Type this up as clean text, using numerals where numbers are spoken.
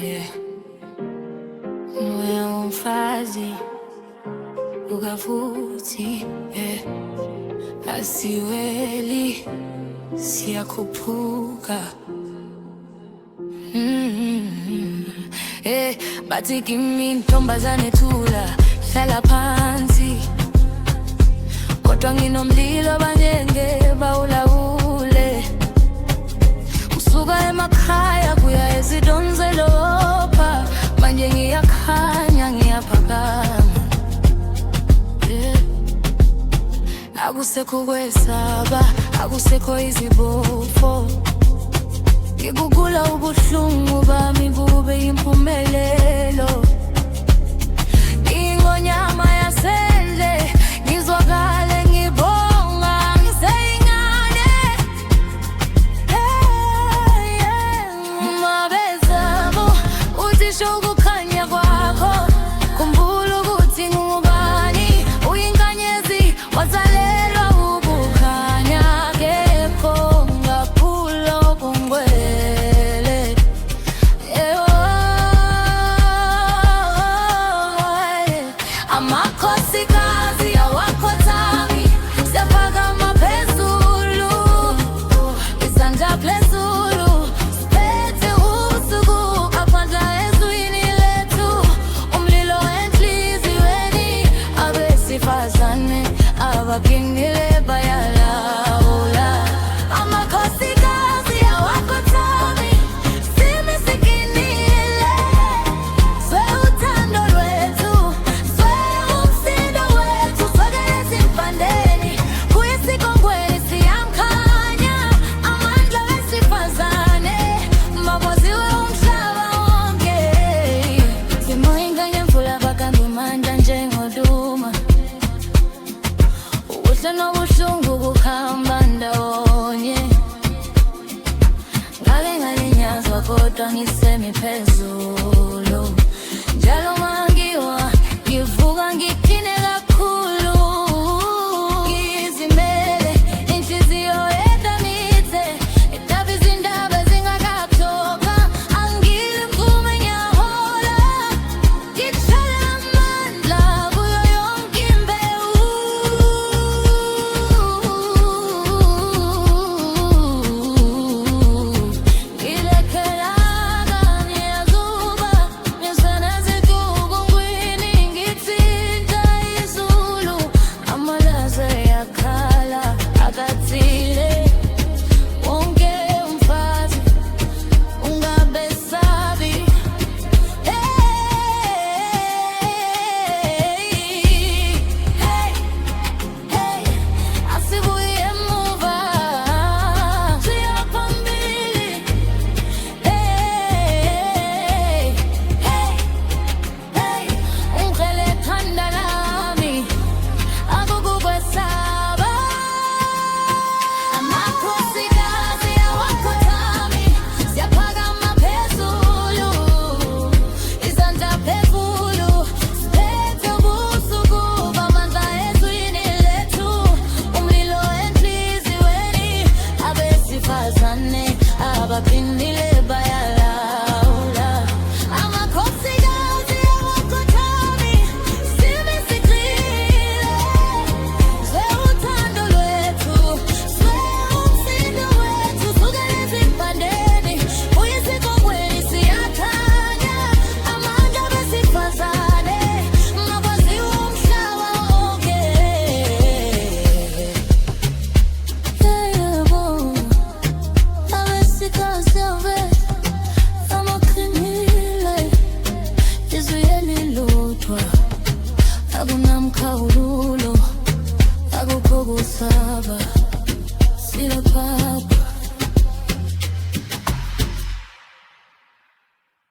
Yeah. Moyo umfazi ukavuti, yeah. Asiweli siyakhuphuka, bathi kimi ntombazane thula, hlala phansi, kodwa nginomlilo banyenge bawulawule. Usuka emakhaya kuya ezidonzelopha, manje ngiyakhanya ngiyaphakama, yeah. Akusekho kwesaba, akusekho izibopho, ngikugula ubuhlungu bami bube impumelelo. Ingonyama yasendle ngizwakale ngibonga ngiseyingane, mabezabo uthisho ukukhanya kwakho, khumbula ukuthi ngubani, uyinkanyezi wazalelwa ukukhanya, kepho ngaphula ubungwele. Amakhosikazi awakhothami, siyaphakama phezulu, izandla phezulu, siphethe usuku aphandla ezwini lethu, umlilo enhliziyweni, abesifazane abaphindile bayalawula. Amakhosikazi awakhothami, simi sikinile, zwe uthando lwethu, zwe umsindo wethu, sokele simpandeni, kuyisikongweni siyamkhanya, amandla wesifazane, maboziwe umhlaba wonke. Simoyinganye mvula bakambe mandla njengoduma, ubuhle nobuhlungu kuhamba ndawonye. Ngake ngalinyazwa kodwa ngisemi phezulu, njalo mangiwa ngivuka ngiphine kakhulu, ngizimele inhliziyo edamithe, edaba izindaba zingakathoka, angile mvume ngiyahola, ngithwele amandla kuyo yonke imbewu. Ngilekhelaka ngiyazuba, ngiseneziduku ngwini, ngithinta izulu, amalahle yakhala akathile. Wonke umfazi ungabesabi, asibuye emuva, siya phambili, ungicele ekhanda lami, akukukwesaba. Amakhosikazi awakhothami, siyaphakama phezulu, izandla phezulu, siphethe ubusuku bamandla ezwini lethu, umlilo enhliziyweni, abesifazane abaphindile bayalawula. Amakhosikazi awakhothami, simi sigxile, zwe uthando lwethu, zwe umsindo wethu, sukele ezimpandeni, kuyisikongweni siyakhanya, amandla besifazane, maboziwe umhlaba wonke. Yebo, abesikazi amaqinile, izwi lodwa, akunamkhawulo, akukho kusaba.